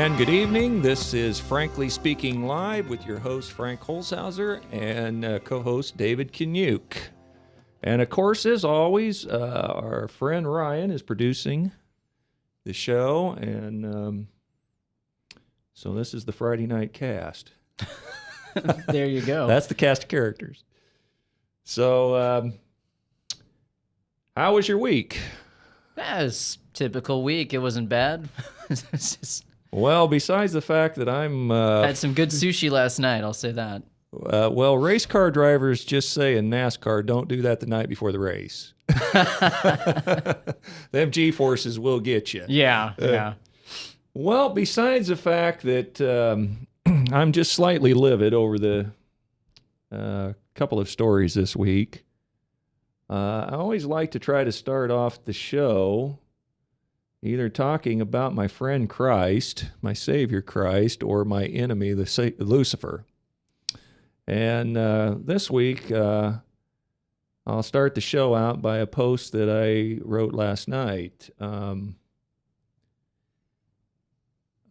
And good evening. This is Frankly Speaking Live with your host, Frank Holzhauser, and co-host David Kanyuk. And of course, as always, our friend Ryan is producing the show, and so this is the Friday night cast. There you go. That's the cast of characters. So, how was your week? That was a typical week. It wasn't bad. Well, besides the fact that I'm... had some good sushi last night, I'll say that. Well, race car drivers just say in NASCAR, don't do that the night before the race. Them G-forces will get you. Yeah. Well, besides the fact that I'm just slightly livid over the couple of stories this week, I always like to try to start off the show either talking about my friend Christ, my Savior Christ, or my enemy, Lucifer. And this week, I'll start the show out by a post that I wrote last night.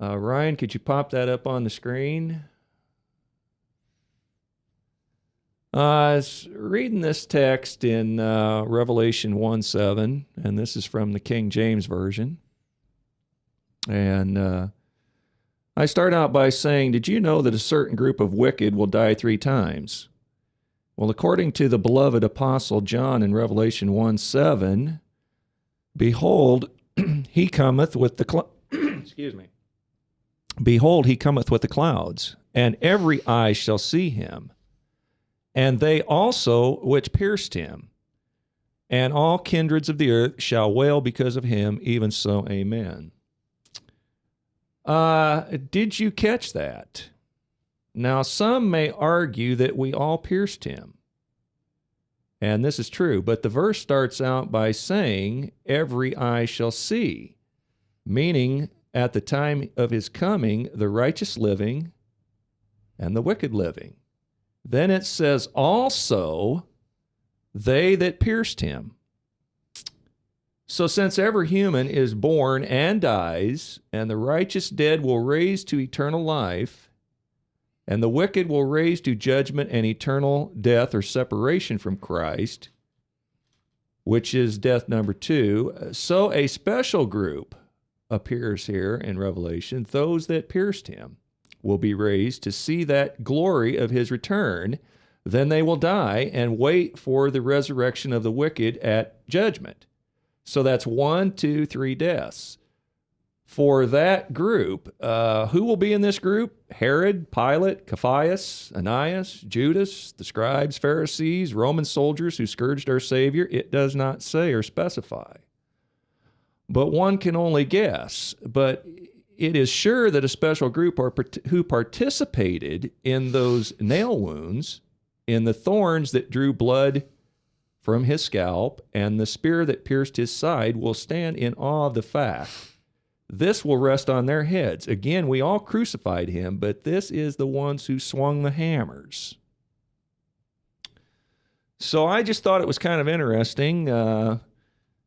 Ryan, could you pop that up on the screen? I was reading this text in Revelation 1:7, and this is from the King James Version. And I start out by saying, did you know that a certain group of wicked will die 3 times? Well, according to the beloved apostle John in Revelation 1:7, behold, he cometh with the excuse me. Behold, he cometh with the clouds, and every eye shall see him, and they also which pierced him, and all kindreds of the earth shall wail because of him, even so, amen. Did you catch that? Now, some may argue that we all pierced him, and this is true, but the verse starts out by saying, every eye shall see, meaning at the time of his coming, the righteous living and the wicked living. Then it says, also, they that pierced him. So since every human is born and dies, and the righteous dead will raise to eternal life, and the wicked will raise to judgment and eternal death or separation from Christ, which is death number 2, so a special group appears here in Revelation. Those that pierced him will be raised to see that glory of his return. Then they will die and wait for the resurrection of the wicked at judgment. So that's 1, 2, 3 deaths. For that group, who will be in this group? Herod, Pilate, Caiaphas, Ananias, Judas, the scribes, Pharisees, Roman soldiers who scourged our Savior. It does not say or specify. But one can only guess. But it is sure that a special group who participated in those nail wounds, in the thorns that drew blood from his scalp, and the spear that pierced his side, will stand in awe of the fact. This will rest on their heads. Again, we all crucified him, but this is the ones who swung the hammers. So I just thought it was kind of interesting.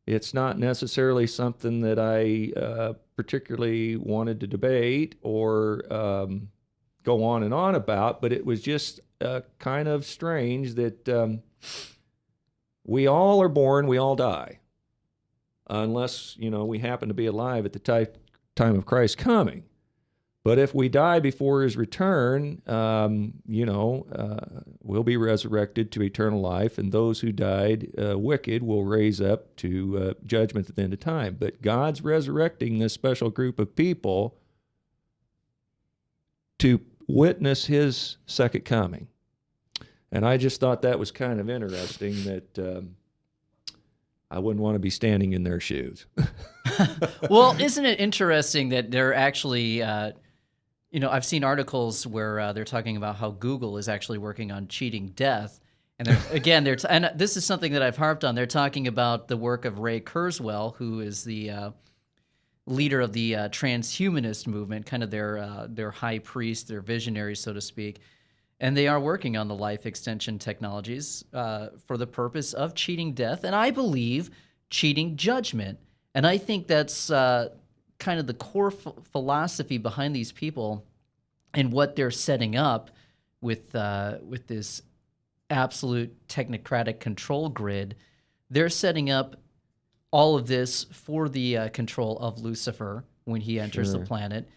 It's not necessarily something that I particularly wanted to debate or go on and on about, but it was just kind of strange that we all are born, we all die, unless, we happen to be alive at the time of Christ's coming. But if we die before his return, we'll be resurrected to eternal life, and those who died wicked will raise up to judgment at the end of time. But God's resurrecting this special group of people to witness his second coming. And I just thought that was kind of interesting that I wouldn't want to be standing in their shoes. Well, isn't it interesting that they're actually... I've seen articles where they're talking about how Google is actually working on cheating death. And and this is something that I've harped on. They're talking about the work of Ray Kurzweil, who is the leader of the transhumanist movement, kind of their high priest, their visionary, so to speak. And they are working on the life extension technologies for the purpose of cheating death, and I believe cheating judgment. And I think that's kind of the core philosophy behind these people and what they're setting up with this absolute technocratic control grid. They're setting up all of this for the control of Lucifer when he enters the planet,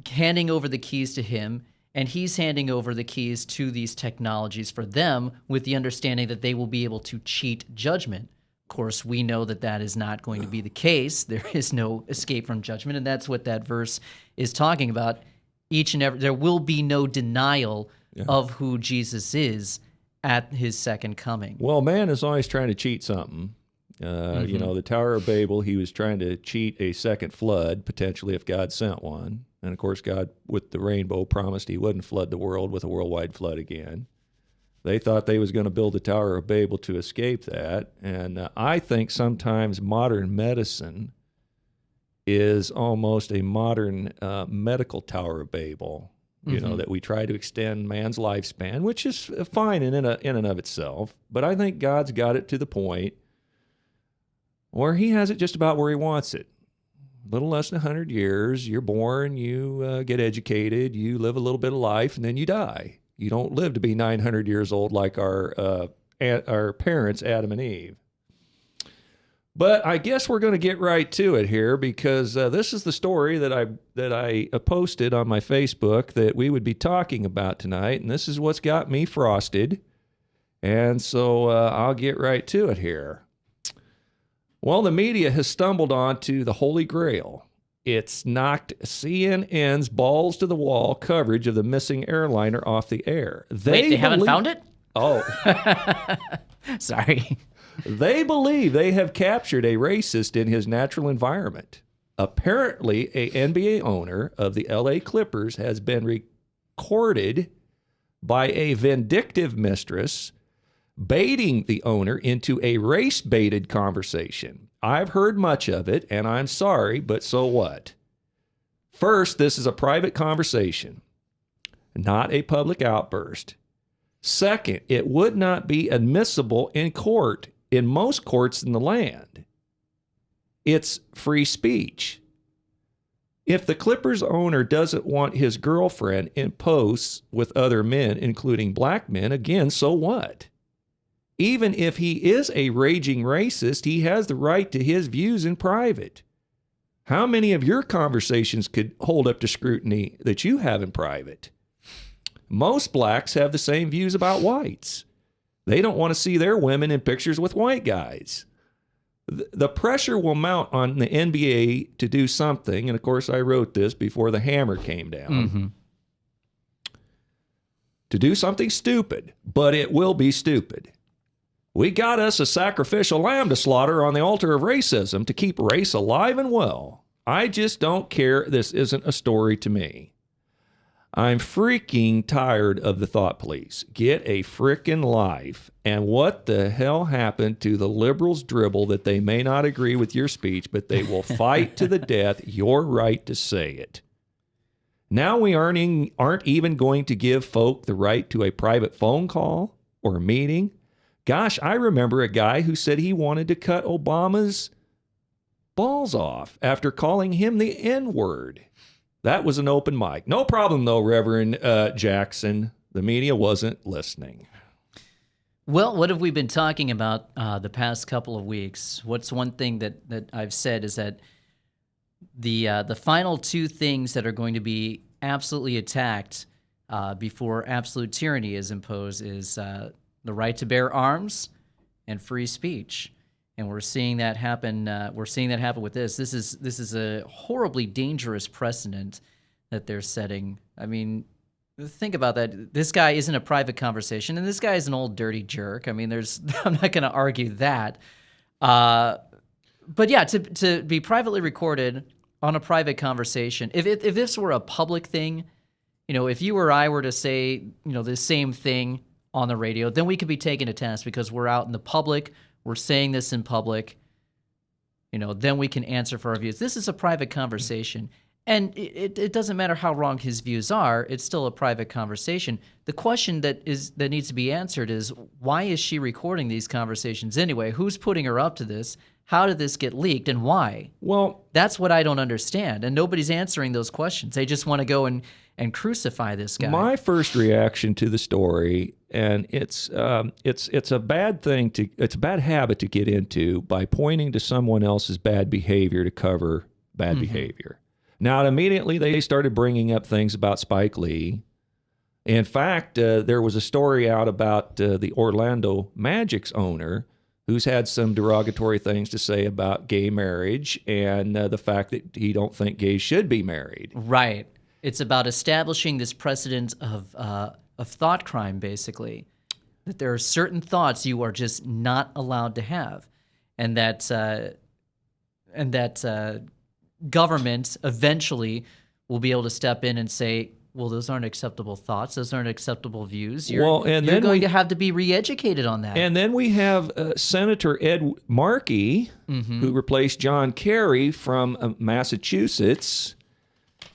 handing over the keys to him, and he's handing over the keys to these technologies for them with the understanding that they will be able to cheat judgment. Of course, we know that that is not going to be the case. There is no escape from judgment, and that's what that verse is talking about. There will be no denial of who Jesus is at his second coming. Well, man is always trying to cheat something. You know, the Tower of Babel, he was trying to cheat a second flood, potentially, if God sent one. And, of course, God, with the rainbow, promised he wouldn't flood the world with a worldwide flood again. They thought they was going to build the Tower of Babel to escape that. And I think sometimes modern medicine is almost a modern medical Tower of Babel, you know, that we try to extend man's lifespan, which is fine in and of itself. But I think God's got it to the point where he has it just about where he wants it. A little less than 100 years, you're born, you get educated, you live a little bit of life, and then you die. You don't live to be 900 years old like our parents, Adam and Eve. But I guess we're going to get right to it here, because this is the story that I posted on my Facebook that we would be talking about tonight, and this is what's got me frosted. And so I'll get right to it here. Well, the media has stumbled onto the Holy Grail. It's knocked CNN's balls to the wall coverage of the missing airliner off the air. They haven't found it? Oh. Sorry. They believe they have captured a racist in his natural environment. Apparently, a NBA owner of the LA Clippers has been recorded by a vindictive mistress baiting the owner into a race-baited conversation. I've heard much of it, and I'm sorry, but so what? First, this is a private conversation, not a public outburst. Second, it would not be admissible in court, in most courts in the land. It's free speech. If the Clippers owner doesn't want his girlfriend in posts with other men, including black men, again, so what? Even if he is a raging racist, he has the right to his views in private. How many of your conversations could hold up to scrutiny that you have in private? Most blacks have the same views about whites. They don't want to see their women in pictures with white guys. The pressure will mount on the NBA to do something, and of course I wrote this before the hammer came down, to do something stupid, but it will be stupid. We got us a sacrificial lamb to slaughter on the altar of racism to keep race alive and well. I just don't care. This isn't a story to me. I'm freaking tired of the thought police. Get a frickin' life. And what the hell happened to the liberals' dribble that they may not agree with your speech, but they will fight to the death your right to say it? Now we aren't even going to give folk the right to a private phone call or a meeting. Gosh, I remember a guy who said he wanted to cut Obama's balls off after calling him the N-word. That was an open mic. No problem, though, Reverend Jackson. The media wasn't listening. Well, what have we been talking about the past couple of weeks? What's one thing that I've said is that the final two things that are going to be absolutely attacked before absolute tyranny is imposed is the right to bear arms and free speech. And we're seeing that happen. We're seeing that happen with this. This is a horribly dangerous precedent that they're setting. I mean, think about that. This guy isn't a private conversation, and this guy is an old dirty jerk. I mean, I'm not going to argue that. But yeah, to be privately recorded on a private conversation. If this were a public thing, if you or I were to say, the same thing on the radio, then we could be taken to task because we're out in the public. We're saying this in public, then we can answer for our views. This is a private conversation, and it doesn't matter how wrong his views are. It's still a private conversation. The question that needs to be answered is, why is she recording these conversations anyway? Who's putting her up to this? how did this get leaked and why? Well, That's what I don't understand. And nobody's answering those questions. They just want to go and crucify this guy. my first reaction to the story, and it's a bad thing it's a bad habit to get into by pointing to someone else's bad behavior to cover bad behavior. Now, immediately they started bringing up things about Spike Lee. In fact, there was a story out about the Orlando Magic's owner who's had some derogatory things to say about gay marriage and the fact that he don't think gays should be married. Right. It's about establishing this precedent of thought crime, basically, that there are certain thoughts you are just not allowed to have, and that government eventually will be able to step in and say, well, those aren't acceptable thoughts. Those aren't acceptable views. You're going to have to be re-educated on that. And then we have Senator Ed Markey, who replaced John Kerry from Massachusetts.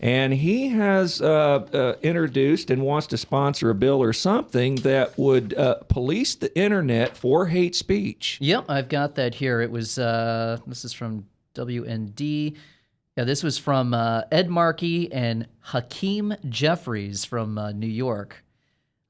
And he has introduced and wants to sponsor a bill or something that would police the internet for hate speech. Yep, I've got that here. It was, this is from WND. Yeah, this was from Ed Markey and Hakeem Jeffries from New York.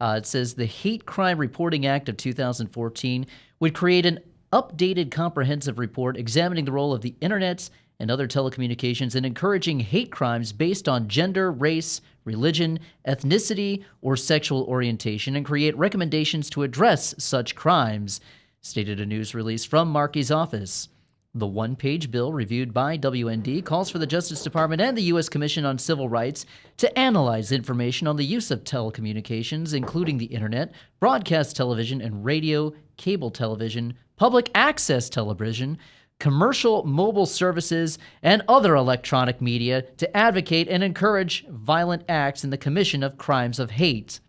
It says the Hate Crime Reporting Act of 2014 would create an updated comprehensive report examining the role of the internet and other telecommunications in encouraging hate crimes based on gender, race, religion, ethnicity, or sexual orientation, and create recommendations to address such crimes, stated a news release from Markey's office. The one-page bill reviewed by WND calls for the Justice Department and the U.S. Commission on Civil Rights to analyze information on the use of telecommunications, including the internet, broadcast television and radio, cable television, public access television, commercial mobile services, and other electronic media to advocate and encourage violent acts in the commission of crimes of hate.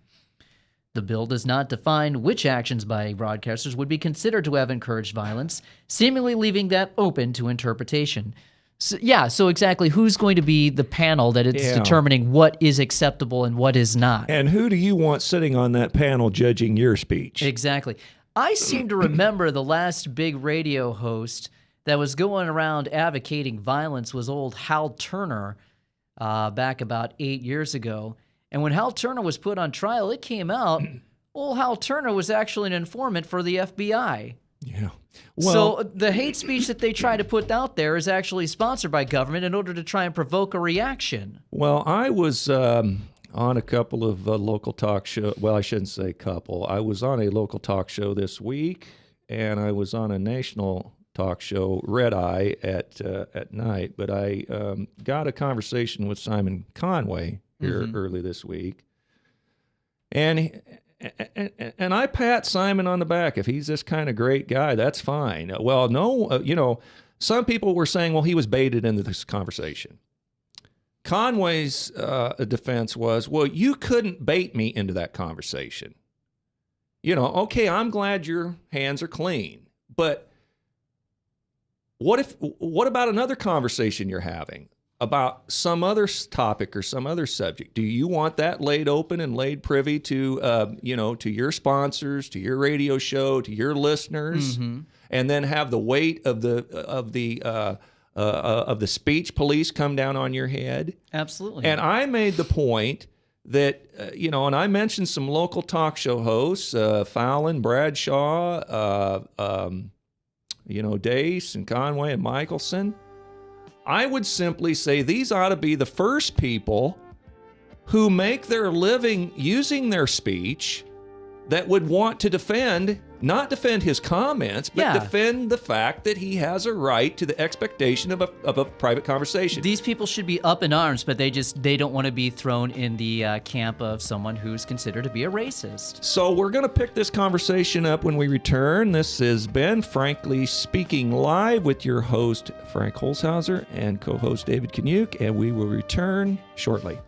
The bill does not define which actions by broadcasters would be considered to have encouraged violence, seemingly leaving that open to interpretation. So exactly who's going to be the panel that is determining what is acceptable and what is not? And who do you want sitting on that panel judging your speech? Exactly. I seem to remember the last big radio host that was going around advocating violence was old Hal Turner back about 8 years ago. And when Hal Turner was put on trial, it came out, old Hal Turner was actually an informant for the FBI. Yeah. Well, so the hate speech that they try to put out there is actually sponsored by government in order to try and provoke a reaction. Well, I was on a couple of local talk shows. Well, I shouldn't say couple. I was on a local talk show this week, and I was on a national talk show, Red Eye, at night. But I got a conversation with Simon Conway here early this week, and I pat Simon on the back. If he's this kind of great guy, that's fine. Well, no, some people were saying, well, he was baited into this conversation. Conway's defense was, well, you couldn't bait me into that conversation. Okay, I'm glad your hands are clean, but what about another conversation you're having about some other topic or some other subject? Do you want that laid open and laid privy to, to your sponsors, to your radio show, to your listeners, and then have the weight of the speech police come down on your head? Absolutely. And I made the point that, and I mentioned some local talk show hosts, Fallon, Bradshaw, Dace and Conway and Michelson. I would simply say these ought to be the first people who make their living using their speech that would want to not defend his comments, but defend the fact that he has a right to the expectation of a private conversation. These people should be up in arms, but they don't want to be thrown in the camp of someone who's considered to be a racist. So we're going to pick this conversation up when we return. This is Ben Frankly speaking live with your host, Frank Holzhauser, and co-host David Kaniuk, and we will return shortly.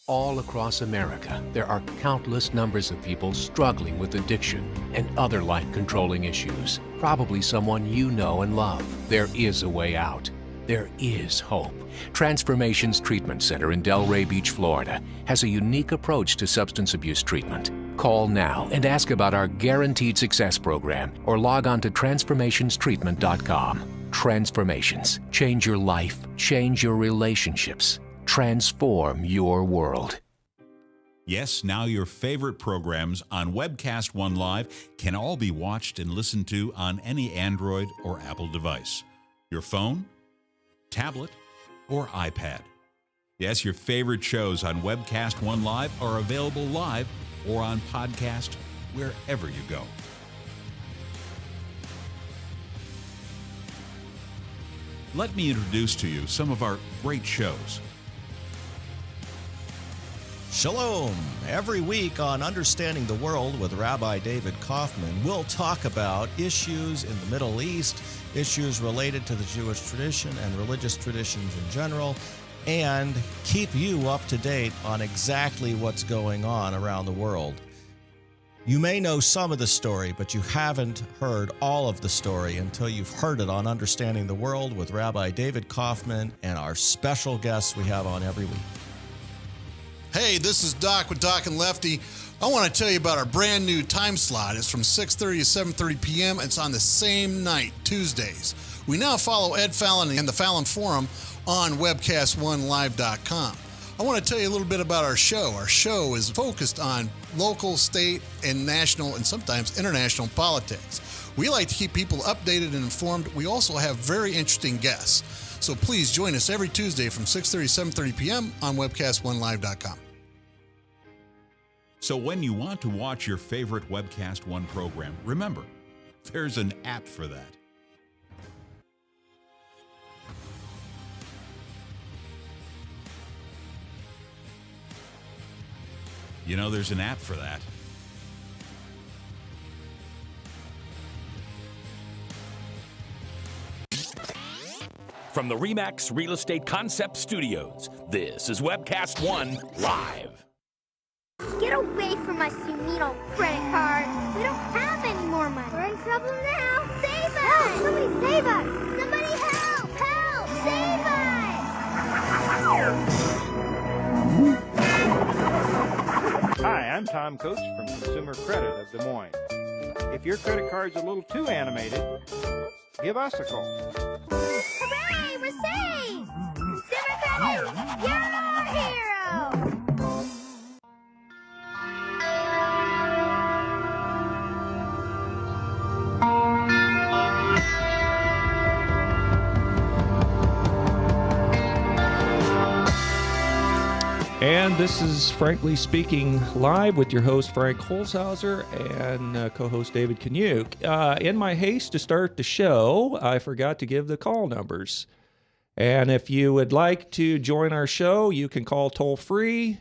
All across America, there are countless numbers of people struggling with addiction and other life-controlling issues. Probably someone you know and love. There is a way out. there is hope. Transformations Treatment Center in Delray Beach, Florida, has a unique approach to substance abuse treatment. Call now and ask about our Guaranteed Success program or log on to transformationstreatment.com. Transformations. Change your life, change your relationships, transform your world. Yes, now your favorite programs on Webcast One Live can all be watched and listened to on any Android or Apple device. Your phone, tablet, or iPad. Yes, your favorite shows on Webcast One Live are available live or on podcast wherever you go. Let me introduce to you some of our great shows. Shalom! Every week on Understanding the World with Rabbi David Kaufman, we'll talk about issues in the Middle East, issues related to the Jewish tradition and religious traditions in general, and keep you up to date on exactly what's going on around the world. You may know some of the story, but you haven't heard all of the story until you've heard it on Understanding the World with Rabbi David Kaufman and our special guests we have on every week. Hey, this is Doc with Doc and Lefty. I want to tell you about our brand new time slot. It's from 6:30 to 7:30 p.m. It's on the same night, Tuesdays. We now follow Ed Fallon and the Fallon Forum on webcast1live.com. I want to tell you a little bit about our show. Our show is focused on local, state, and national, and sometimes international politics. We like to keep people updated and informed. We also have very interesting guests. So please join us every Tuesday from 6:30 to 7:30 p.m. on webcast1live.com. So when you want to watch your favorite Webcast One program, remember, there's an app for that. You know, there's an app for that. From the RE/MAX Real Estate Concept Studios, this is Webcast One Live. Get away from us, you neat old credit card. We don't have any more money. We're in trouble now. Save us! Help! Somebody save us! Somebody help! Help! Save us! Hi, I'm Tom Coates from Consumer Credit of Des Moines. If your credit card's a little too animated, give us a call. Hooray! We're saved! Consumer Credit, you're our hero! And this is Frankly Speaking Live with your host, Frank Holzhauser, and co-host David Kanyuk. In my haste to start the show, I forgot to give the call numbers. And if you would like to join our show, you can call toll-free,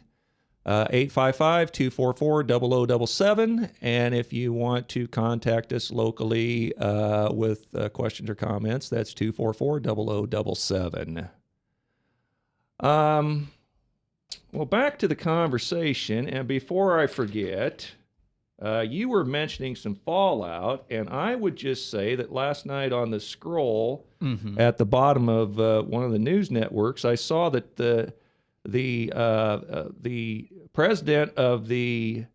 855-244-0077. And if you want to contact us locally with questions or comments, that's 244-0077. Well, back to the conversation, and before I forget, you were mentioning some fallout, and I would just say that last night on the scroll at the bottom of one of the news networks, I saw that the president of the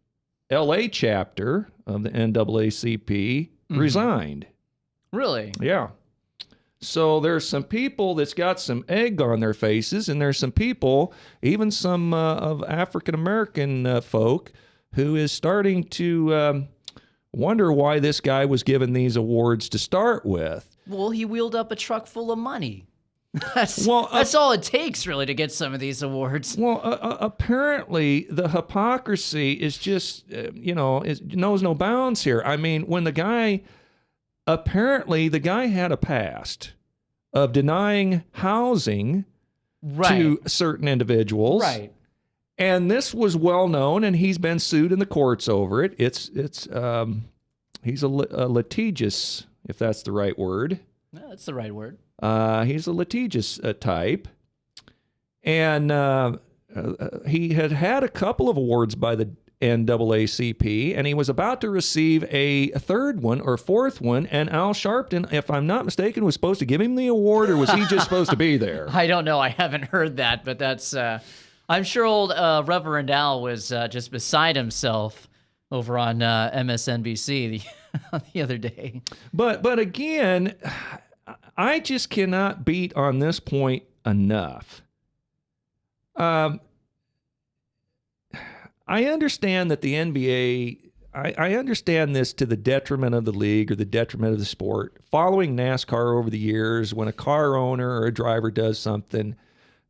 L.A. chapter of the NAACP resigned. Really? Yeah. So there's some people that's got some egg on their faces, and there's some people, even some of African-American folk, who is starting to wonder why this guy was given these awards to start with. Well, he wheeled up a truck full of money. That's all it takes, really, to get some of these awards. Well, apparently the hypocrisy is just, knows no bounds here. I mean, when apparently the guy had a past of denying housing to certain individuals. Right. And this was well known, and he's been sued in the courts over it. He's a litigious, if that's the right word. No, that's the right word. He's a litigious type. And he had a couple of awards by the NAACP, and he was about to receive a third one or fourth one, and Al Sharpton, if I'm not mistaken, was supposed to give him the award, or was he just supposed to be there? I don't know. I haven't heard that, but that's, I'm sure old Reverend Al was just beside himself over on MSNBC the other day. But again, I just cannot beat on this point enough. I understand that the NBA, I understand this to the detriment of the league or the detriment of the sport. Following NASCAR over the years, when a car owner or a driver does something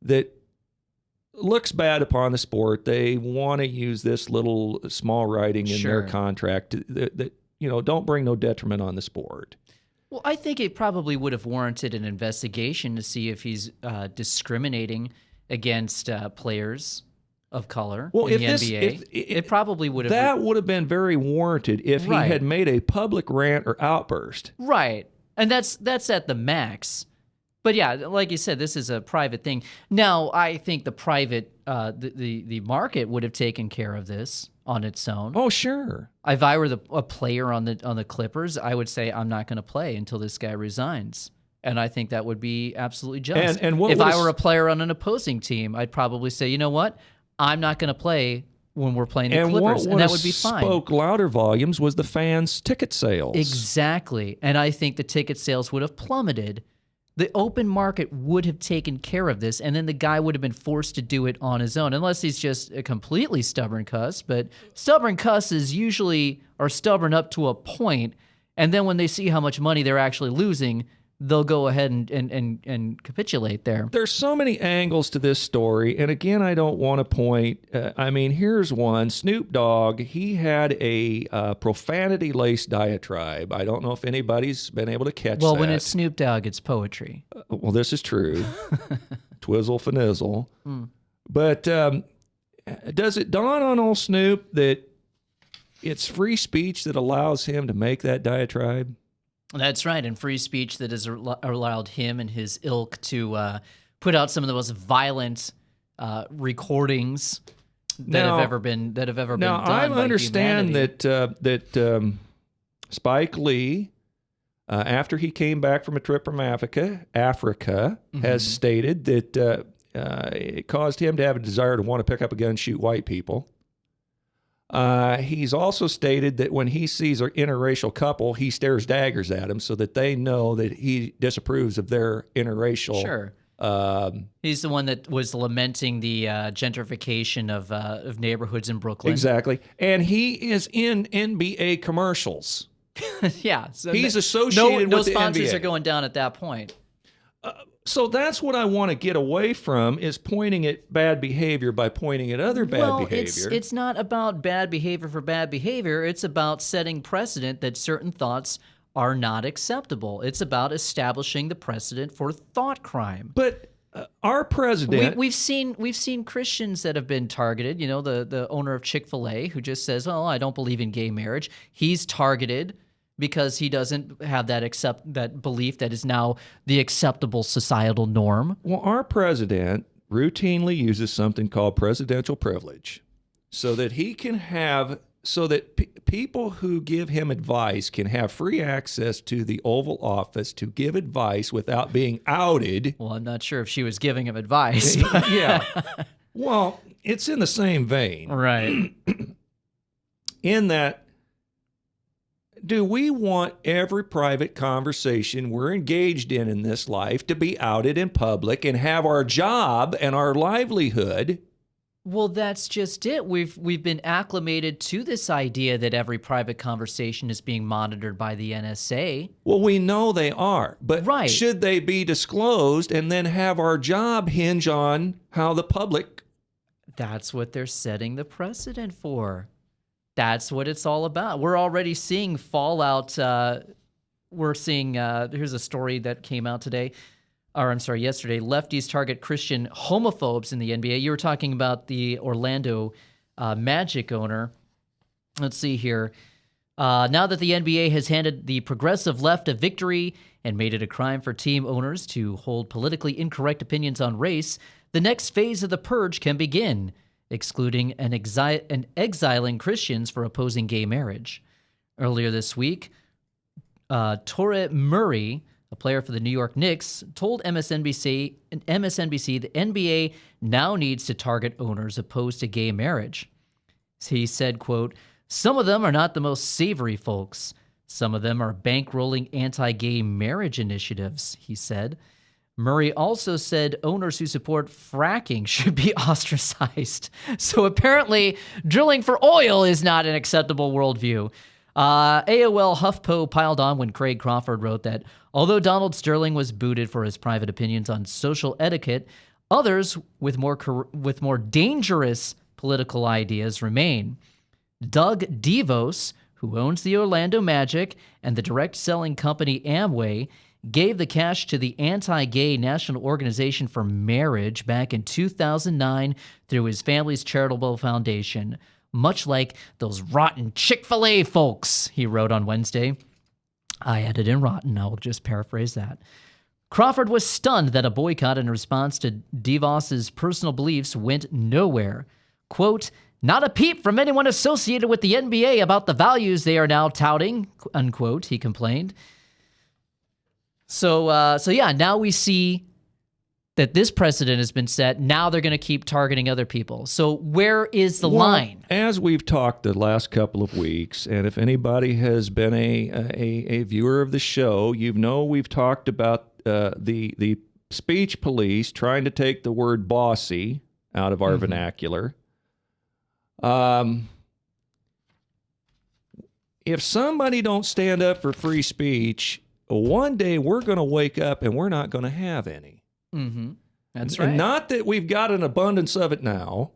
that looks bad upon the sport, they want to use this little small writing in their contract that don't bring no detriment on the sport. Well, I think it probably would have warranted an investigation to see if he's discriminating against players of color in the NBA. It probably would have. That would have been very warranted if he had made a public rant or outburst. Right. And that's at the max. But yeah, like you said, this is a private thing. Now, I think the private, the market would have taken care of this on its own. Oh, sure. If I were a player on the Clippers, I would say I'm not going to play until this guy resigns. And I think that would be absolutely just. And if I were a player on an opposing team, I'd probably say, you know what? I'm not going to play when we're playing the Clippers, and that would be fine. What spoke louder volumes was the fans' ticket sales. Exactly. And I think the ticket sales would have plummeted. The open market would have taken care of this, and then the guy would have been forced to do it on his own, unless he's just a completely stubborn cuss. But stubborn cusses usually are stubborn up to a point, and then when they see how much money they're actually losing, they'll go ahead and capitulate there. There's so many angles to this story, and again, I don't want to point. Here's one. Snoop Dogg, he had a profanity-laced diatribe. I don't know if anybody's been able to catch that. Well, when it's Snoop Dogg, it's poetry. Well, this is true. Twizzle finizzle. But does it dawn on old Snoop that it's free speech that allows him to make that diatribe? That's right, and free speech that has allowed him and his ilk to put out some of the most violent recordings that have ever been done. Now, I understand that Spike Lee, after he came back from a trip from Africa, has stated that it caused him to have a desire to want to pick up a gun and shoot white people. He's also stated that when he sees an interracial couple, he stares daggers at them so that they know that he disapproves of their interracial. Sure. He's the one that was lamenting the gentrification of neighborhoods in Brooklyn. Exactly. And he is in NBA commercials. Yeah. So he's associated with the NBA. No sponsors are going down at that point. So that's what I want to get away from, is pointing at bad behavior by pointing at other bad behavior. It's not about bad behavior for bad behavior. It's about setting precedent that certain thoughts are not acceptable. It's about establishing the precedent for thought crime. But our president... We've seen Christians that have been targeted. You know, the owner of Chick-fil-A who just says, oh, I don't believe in gay marriage. He's targeted because he doesn't have that belief that is now the acceptable societal norm. Well, our president routinely uses something called presidential privilege so that he can have, so that people who give him advice can have free access to the Oval Office to give advice without being outed. Well, I'm not sure if she was giving him advice. Yeah. Well, it's in the same vein. Right. In that, do we want every private conversation we're engaged in this life to be outed in public and have our job and our livelihood? Well, that's just it. We've been acclimated to this idea that every private conversation is being monitored by the NSA. Well, we know they are, but should they be disclosed and then have our job hinge on how the public... That's what they're setting the precedent for. That's what it's all about. We're already seeing fallout. We're seeing, here's a story that came out yesterday. Lefties target Christian homophobes in the NBA. You were talking about the Orlando Magic owner. Let's see here. Now that the NBA has handed the progressive left a victory and made it a crime for team owners to hold politically incorrect opinions on race, the next phase of the purge can begin. excluding and exiling Christians for opposing gay marriage. Earlier this week, Torre Murray, a player for the New York Knicks, told MSNBC the NBA now needs to target owners opposed to gay marriage. He said, quote, "Some of them are not the most savory folks. Some of them are bankrolling anti-gay marriage initiatives," he said. Murray also said owners who support fracking should be ostracized. So apparently, drilling for oil is not an acceptable worldview. AOL HuffPo piled on when Craig Crawford wrote that although Donald Sterling was booted for his private opinions on social etiquette, others with more dangerous political ideas remain. Doug DeVos, who owns the Orlando Magic and the direct selling company Amway, gave the cash to the Anti-Gay National Organization for Marriage back in 2009 through his family's charitable foundation. Much like those rotten Chick-fil-A folks, he wrote on Wednesday. I added in rotten. I'll just paraphrase that. Crawford was stunned that a boycott in response to DeVos's personal beliefs went nowhere. Quote, "Not a peep from anyone associated with the NBA about the values they are now touting," unquote, he complained. So yeah, now we see that this precedent has been set. Now they're going to keep targeting other people. So where is the line? As we've talked the last couple of weeks, and if anybody has been a viewer of the show, we've talked about the speech police trying to take the word bossy out of our vernacular. If somebody don't stand up for free speech, one day we're going to wake up and we're not going to have any. Mm-hmm. That's right. And not that we've got an abundance of it now,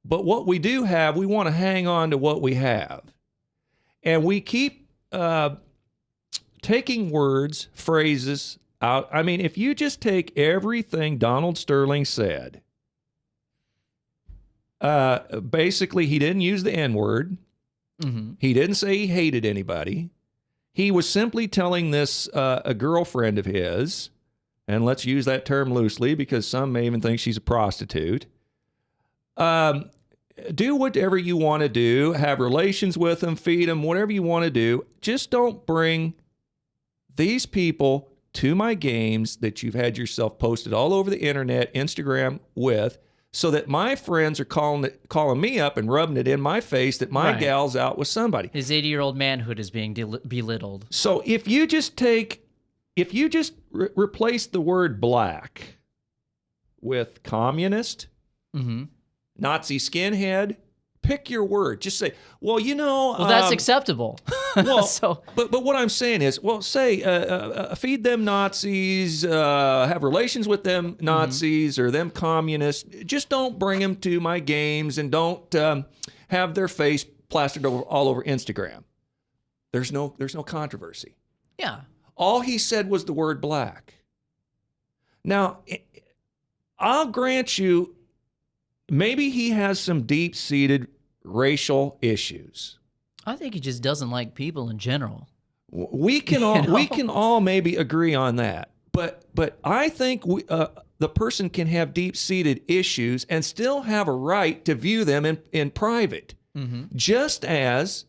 but what we do have, we want to hang on to what we have. And we keep taking words, phrases out. I mean, if you just take everything Donald Sterling said, basically he didn't use the N-word. Mm-hmm. He didn't say he hated anybody. He was simply telling this a girlfriend of his, and let's use that term loosely because some may even think she's a prostitute. Do whatever you want to do, have relations with them, feed them, whatever you want to do. Just don't bring these people to my games that you've had yourself posted all over the internet, Instagram with, so that my friends are calling me up and rubbing it in my face that my gal's out with somebody. His 80-year-old manhood is being belittled. So if you just replace the word black with communist, Nazi skinhead, pick your word. Just say, well, that's acceptable. Well, but what I'm saying is, well, say feed them Nazis, have relations with them Nazis or them communists. Just don't bring them to my games and don't have their face plastered all over Instagram. There's no controversy. Yeah. All he said was the word black. Now, I'll grant you, maybe he has some deep-seated racial issues. I think he just doesn't like people in general. We can all maybe agree on that. But I think the person can have deep-seated issues and still have a right to view them in private. Just as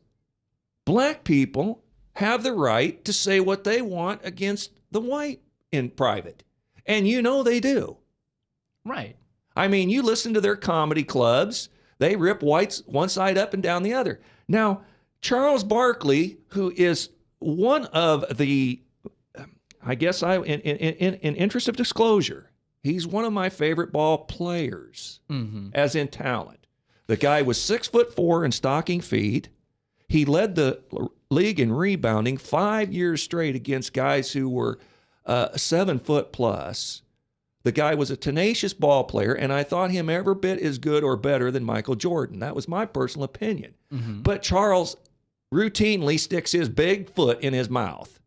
black people have the right to say what they want against the white in private. And they do. Right. I mean, you listen to their comedy clubs, they rip whites one side up and down the other. Now, Charles Barkley, who is one of the, in interest of disclosure, he's one of my favorite ball players, as in talent. The guy was 6'4" and stocking feet. He led the league in rebounding 5 years straight against guys who were 7 foot plus. The guy was a tenacious ball player, and I thought him every bit as good or better than Michael Jordan. That was my personal opinion. But Charles routinely sticks his big foot in his mouth.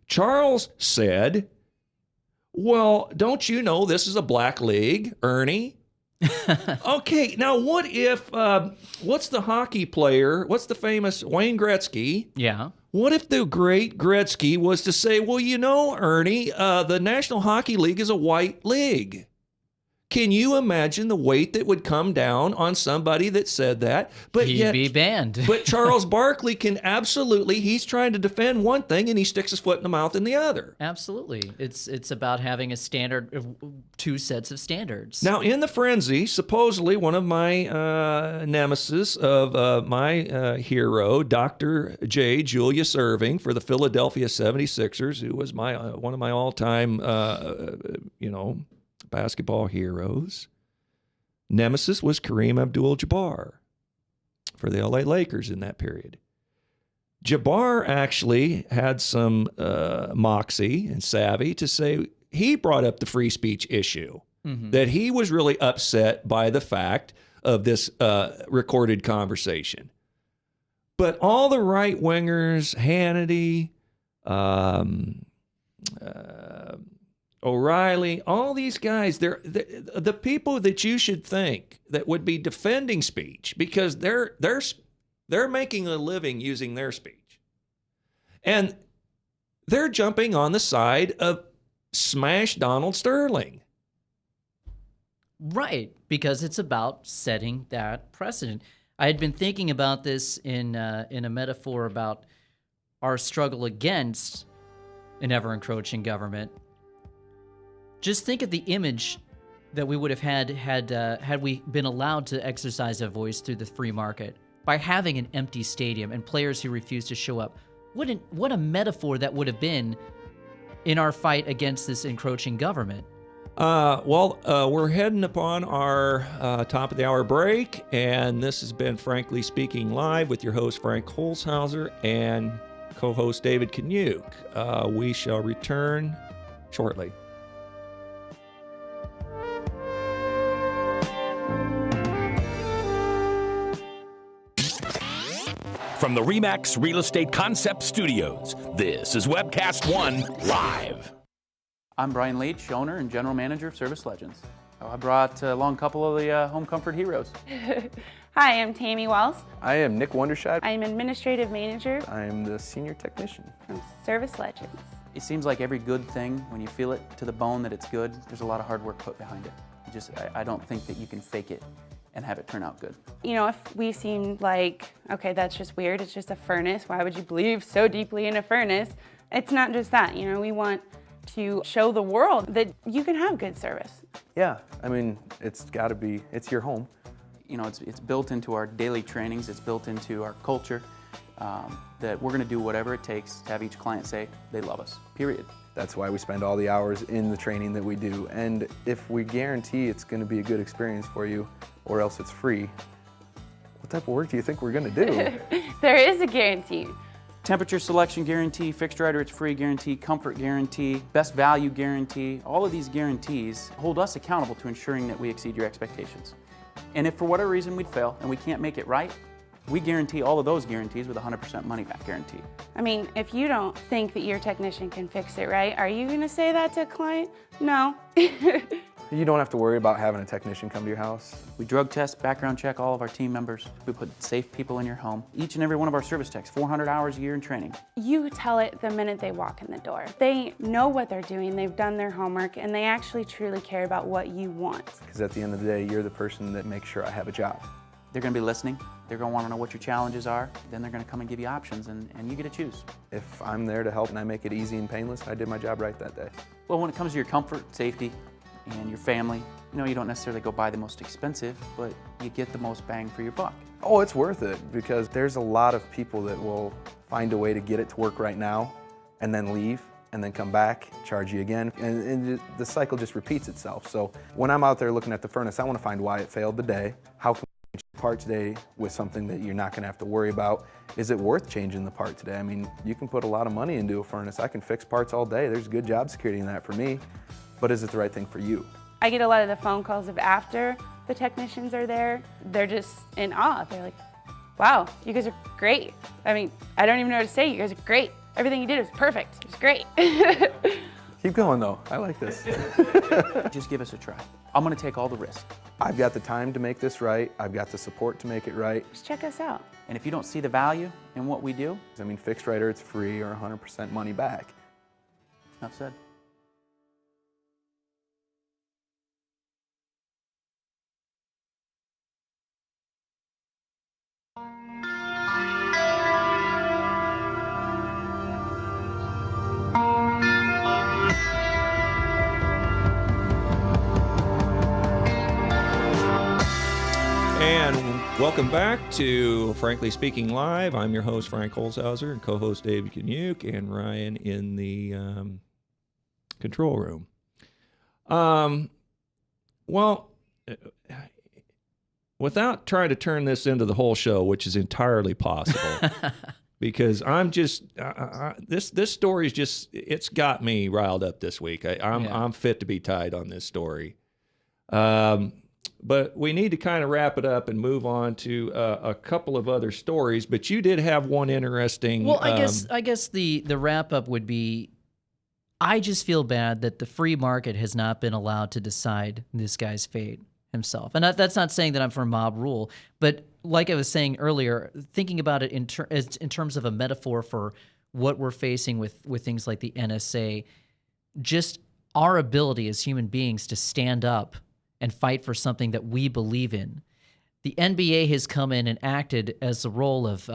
Charles said, well, don't you know this is a black league, Ernie? Okay, now what if, what's the hockey player, what's the famous Wayne Gretzky? Yeah. What if the great Gretzky was to say, well, Ernie, the National Hockey League is a white league. Can you imagine the weight that would come down on somebody that said that? But He'd be banned. But Charles Barkley can absolutely, he's trying to defend one thing and he sticks his foot in the mouth in the other. Absolutely. It's about having a standard of 2 sets of standards. Now, in the frenzy, supposedly one of my nemesis of my hero, Dr. J. Julius Erving for the Philadelphia 76ers, who was my one of my all-time, basketball heroes. Nemesis was Kareem Abdul-Jabbar for the LA Lakers in that period. Jabbar actually had some moxie and savvy to say he brought up the free speech issue, that he was really upset by the fact of this recorded conversation. But all the right-wingers, Hannity, O'Reilly, all these guys, they're the people that you should think that would be defending speech because they're making a living using their speech. And they're jumping on the side of smash Donald Sterling. Right, because it's about setting that precedent. I had been thinking about this in a metaphor about our struggle against an ever-encroaching government. Just think of the image that we would have had we been allowed to exercise a voice through the free market by having an empty stadium and players who refuse to show up. What a metaphor that would have been in our fight against this encroaching government. We're heading upon our top of the hour break, and this has been Frankly Speaking Live with your host Frank Holzhauser and co-host David Kaniuk. We shall return shortly. From the RE/MAX Real Estate Concept Studios, this is Webcast One Live. I'm Brian Leach, owner and general manager of Service Legends. I brought along a couple of the home comfort heroes. Hi, I'm Tammy Wells. I am Nick Wondershad. I'm administrative manager. I'm the senior technician from Service Legends. It seems like every good thing, when you feel it to the bone that it's good, there's a lot of hard work put behind it. I don't think that you can fake it and have it turn out good. You know, if we seemed like, okay, that's just weird, it's just a furnace, why would you believe so deeply in a furnace? It's not just that, you know, we want to show the world that you can have good service. Yeah, I mean, it's your home. You know, it's built into our daily trainings, it's built into our culture, that we're gonna do whatever it takes to have each client say they love us, period. That's why we spend all the hours in the training that we do. And if we guarantee it's gonna be a good experience for you, or else it's free, what type of work do you think we're gonna do? There is a guarantee. Temperature selection guarantee, fixed right or it's free guarantee, comfort guarantee, best value guarantee. All of these guarantees hold us accountable to ensuring that we exceed your expectations. And if for whatever reason we'd fail and we can't make it right, we guarantee all of those guarantees with a 100% money back guarantee. I mean, if you don't think that your technician can fix it right, are you gonna say that to a client? No. You don't have to worry about having a technician come to your house. We drug test, background check all of our team members. We put safe people in your home. Each and every one of our service techs, 400 hours a year in training. You tell it the minute they walk in the door. They know what they're doing, they've done their homework, and they actually truly care about what you want. Because at the end of the day, you're the person that makes sure I have a job. They're gonna be listening. They're gonna wanna know what your challenges are. Then they're gonna come and give you options, and you get to choose. If I'm there to help and I make it easy and painless, I did my job right that day. Well, when it comes to your comfort, safety, and your family, you know, you don't necessarily go buy the most expensive, but you get the most bang for your buck. Oh, it's worth it, because there's a lot of people that will find a way to get it to work right now, and then leave, and then come back, charge you again, and the cycle just repeats itself. So when I'm out there looking at the furnace, I want to find why it failed today. How can we change the part today with something that you're not going to have to worry about? Is it worth changing the part today? I mean, you can put a lot of money into a furnace. I can fix parts all day. There's good job security in that for me. But is it the right thing for you? I get a lot of the phone calls of after the technicians are there. They're just in awe. They're like, wow, you guys are great. I mean, I don't even know what to say. You guys are great. Everything you did was perfect. It was great. Keep going though, I like this. Just give us a try. I'm gonna take all the risk. I've got the time to make this right. I've got the support to make it right. Just check us out. And if you don't see the value in what we do, I mean, fixed right or it's free or 100% money back. Enough said. Welcome back to Frankly Speaking Live. I'm your host, Frank Holzhauser, and co-host David Kanyuk, and Ryan in the control room. Well, without trying to turn this into the whole show, which is entirely possible, because I'm just this story is just, it's got me riled up this week. I'm fit to be tied on this story. But we need to kind of wrap it up and move on to a couple of other stories. But you did have one interesting. Well, I guess the wrap up would be, I just feel bad that the free market has not been allowed to decide this guy's fate himself. And that's not saying that I'm for mob rule, but like I was saying earlier, thinking about it in terms of a metaphor for what we're facing with things like the NSA, just our ability as human beings to stand up and fight for something that we believe in. The NBA has come in and acted as the role of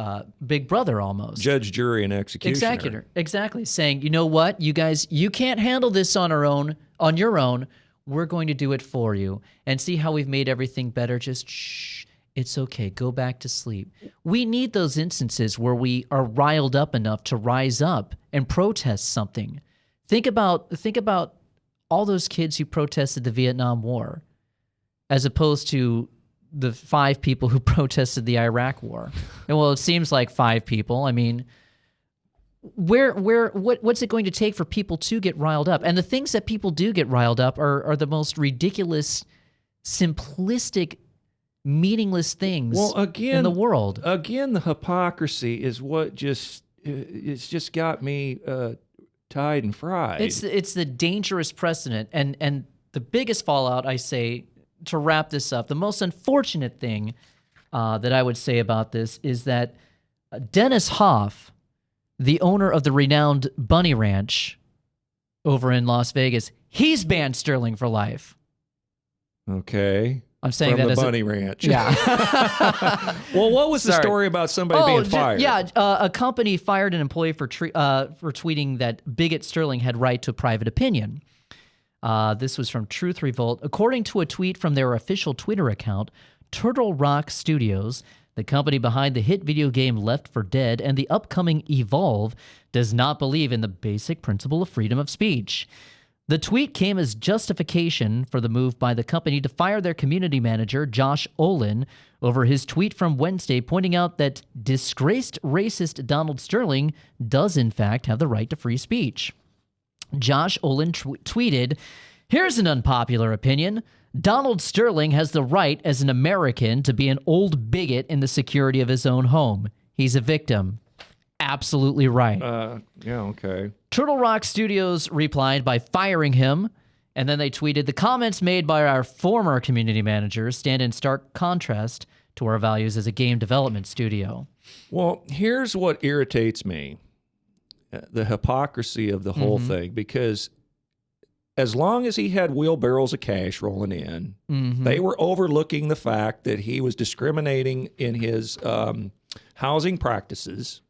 Big Brother almost. Judge, jury, and executioner. Exactly. Saying, you know what, you guys, you can't handle this on your own. We're going to do it for you. And see how we've made everything better? Just shh. It's okay. Go back to sleep. We need those instances where we are riled up enough to rise up and protest something. Think about all those kids who protested the Vietnam War, as opposed to the 5 people who protested the Iraq War. And well, it seems like 5 people. I mean, what's it going to take for people to get riled up? And the things that people do get riled up are the most ridiculous, simplistic, meaningless things in the world. Again, the hypocrisy is what it's just got me tied and fried. It's the dangerous precedent. And the biggest fallout, I say, to wrap this up, the most unfortunate thing that I would say about this is that Dennis Hoff, the owner of the renowned Bunny Ranch over in Las Vegas, he's banned Sterling for life. Okay. I'm saying from that the as Bunny Ranch. Yeah. Well, what was the story about somebody being fired? A company fired an employee for tweeting that bigot Sterling had right to private opinion. This was from Truth Revolt. According to a tweet from their official Twitter account, Turtle Rock Studios, the company behind the hit video game Left 4 Dead and the upcoming Evolve, does not believe in the basic principle of freedom of speech. The tweet came as justification for the move by the company to fire their community manager, Josh Olin, over his tweet from Wednesday pointing out that disgraced racist Donald Sterling does in fact have the right to free speech. Josh Olin tweeted, "Here's an unpopular opinion. Donald Sterling has the right as an American to be an old bigot in the security of his own home. He's a victim." Absolutely right. Yeah, okay. Turtle Rock Studios replied by firing him, and then they tweeted, "The comments made by our former community managers stand in stark contrast to our values as a game development studio." Well, here's what irritates me. The hypocrisy of the whole thing, because as long as he had wheelbarrows of cash rolling in, they were overlooking the fact that he was discriminating in his housing practices.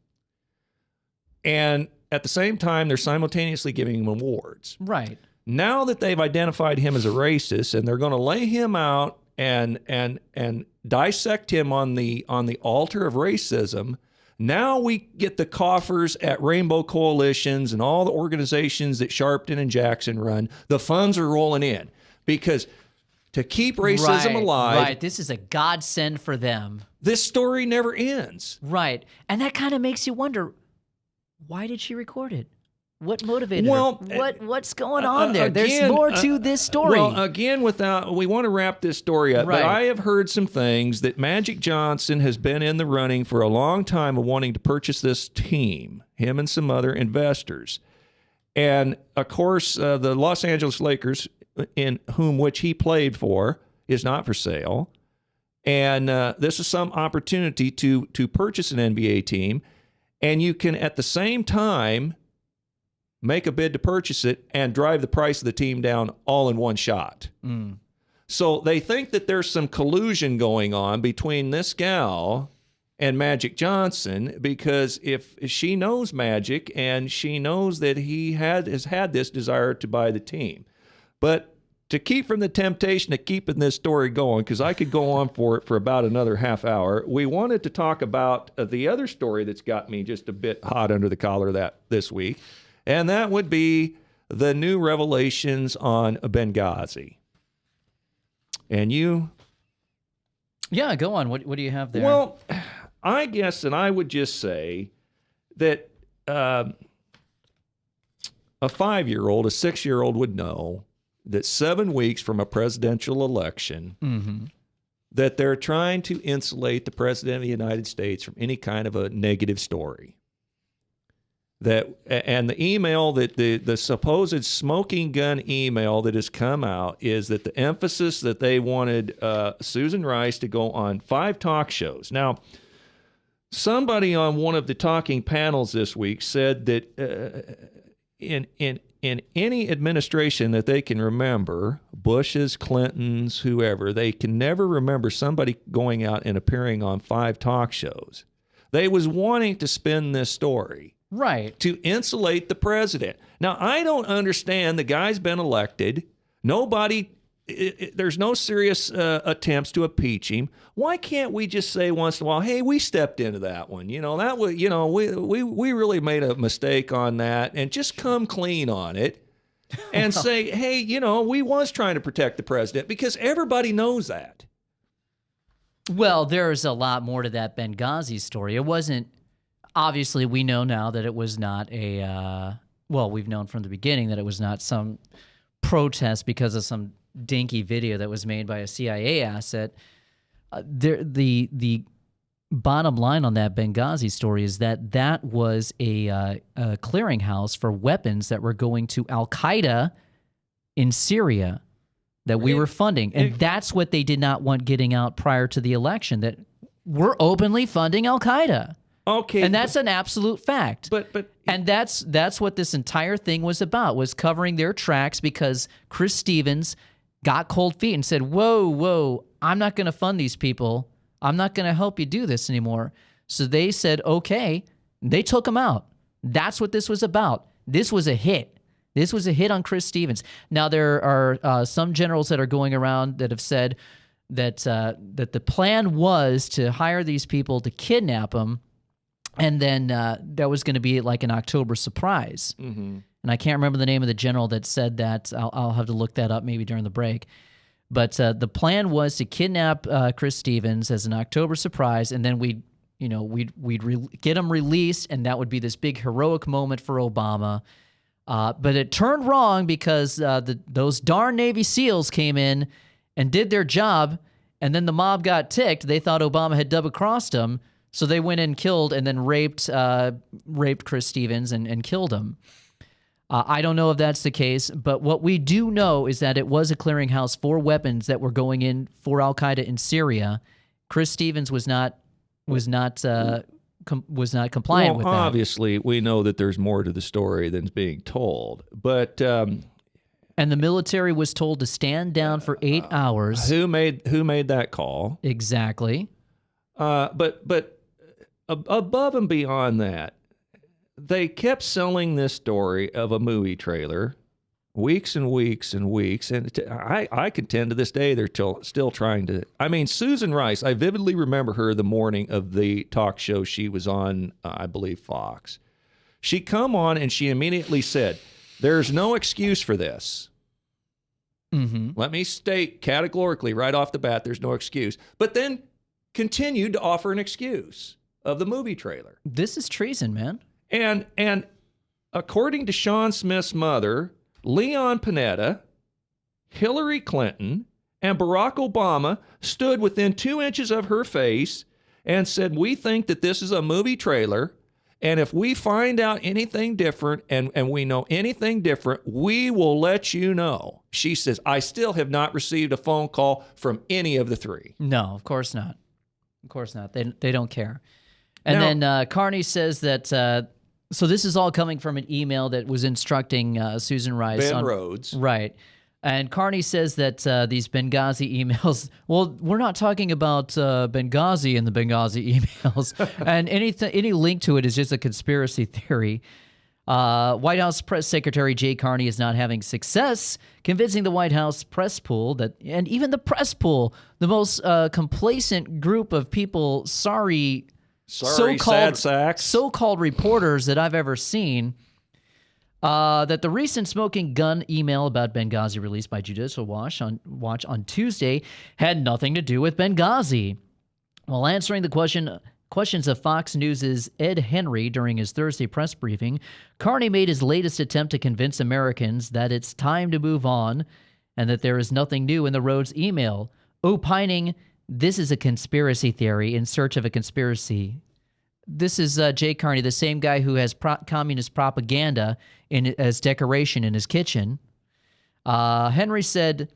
And at the same time, they're simultaneously giving him awards. Right. Now that they've identified him as a racist and they're going to lay him out and dissect him on the altar of racism, now we get the coffers at Rainbow Coalitions and all the organizations that Sharpton and Jackson run. The funds are rolling in because to keep racism alive. Right. This is a godsend for them. This story never ends. Right. And that kind of makes you wonder, why did she record it? What motivated her? What's going on there? There's more to this story. Well, again, we want to wrap this story up, but I have heard some things that Magic Johnson has been in the running for a long time of wanting to purchase this team, him and some other investors. And, of course, the Los Angeles Lakers, which he played for, is not for sale. And this is some opportunity to purchase an NBA team. And you can, at the same time, make a bid to purchase it and drive the price of the team down all in one shot. So they think that there's some collusion going on between this gal and Magic Johnson, because if she knows Magic and she knows that he has had this desire to buy the team. But to keep from the temptation of keeping this story going, because I could go on for it for about another half hour, we wanted to talk about the other story that's got me just a bit hot under the collar this week, and that would be the new revelations on Benghazi. And you... Yeah, go on. What do you have there? Well, I guess, and I would just say that a 5-year-old, a 6-year-old would know that 7 weeks from a presidential election, that they're trying to insulate the president of the United States from any kind of a negative story. And the email that the supposed smoking gun email that has come out is that the emphasis that they wanted Susan Rice to go on 5 talk shows. Now, somebody on one of the talking panels this week said that in any administration that they can remember, Bush's, Clinton's, whoever, they can never remember somebody going out and appearing on 5 talk shows. They was wanting to spin this story. Right. To insulate the president. Now, I don't understand. The guy's been elected. There's no serious attempts to impeach him. Why can't we just say once in a while, hey, we stepped into that one. That was, we really made a mistake on that, and just come clean on it and say, hey, we was trying to protect the president, because everybody knows that. Well, there's a lot more to that Benghazi story. It wasn't, obviously, we know now that it was not we've known from the beginning that it was not some protest because of some dinky video that was made by a CIA asset. The bottom line on that Benghazi story is that was a clearinghouse for weapons that were going to Al-Qaeda in Syria that we were funding. And that's what they did not want getting out prior to the election, that we're openly funding Al-Qaeda. Okay. And that's an absolute fact. And that's what this entire thing was about, was covering their tracks, because Chris Stevens got cold feet and said, whoa, I'm not going to fund these people. I'm not going to help you do this anymore. So they said, okay. They took him out. That's what this was about. This was a hit. This was a hit on Chris Stevens. Now, there are some generals that are going around that have said that the plan was to hire these people to kidnap them, and then that was going to be like an October surprise. Mm-hmm. And I can't remember the name of the general that said that. I'll have to look that up maybe during the break. But the plan was to kidnap Chris Stevens as an October surprise, and then we'd get him released, and that would be this big heroic moment for Obama. But it turned wrong, because those darn Navy SEALs came in and did their job, and then the mob got ticked. They thought Obama had double-crossed them, so they went in and killed and then raped Chris Stevens and killed him. I don't know if that's the case, but what we do know is that it was a clearinghouse for weapons that were going in for Al-Qaeda in Syria. Chris Stevens was not compliant with that. Obviously, we know that there's more to the story than's being told, but and the military was told to stand down for 8 hours. Who made that call? Exactly. But above and beyond that, they kept selling this story of a movie trailer weeks and weeks and weeks. And I contend to this day they're still trying to. I mean, Susan Rice, I vividly remember her the morning of the talk show she was on, I believe, Fox. She come on and she immediately said, there's no excuse for this. Mm-hmm. Let me state categorically right off the bat, there's no excuse. But then continued to offer an excuse of the movie trailer. This is treason, man. And according to Sean Smith's mother, Leon Panetta, Hillary Clinton, and Barack Obama stood within 2 inches of her face and said, we think that this is a movie trailer, and if we find out anything different and we know anything different, we will let you know. She says, I still have not received a phone call from any of the three. No, of course not. Of course not. They don't care. And now, then Carney says that, so this is all coming from an email that was instructing Susan Rice. Ben Rhodes. Right. And Carney says that these Benghazi emails, well, we're not talking about Benghazi in the Benghazi emails. And any link to it is just a conspiracy theory. White House Press Secretary Jay Carney is not having success convincing the White House press pool and even the press pool, the most complacent group of people, Sorry, sad sacks. so-called reporters that I've ever seen, that the recent smoking gun email about Benghazi released by Judicial Watch on Tuesday had nothing to do with Benghazi. While answering the questions of Fox News' Ed Henry during his Thursday press briefing, Carney made his latest attempt to convince Americans that it's time to move on and that there is nothing new in the Rhodes email, opining this is a conspiracy theory in search of a conspiracy. This is Jay Carney, the same guy who has communist propaganda as decoration in his kitchen. Henry said,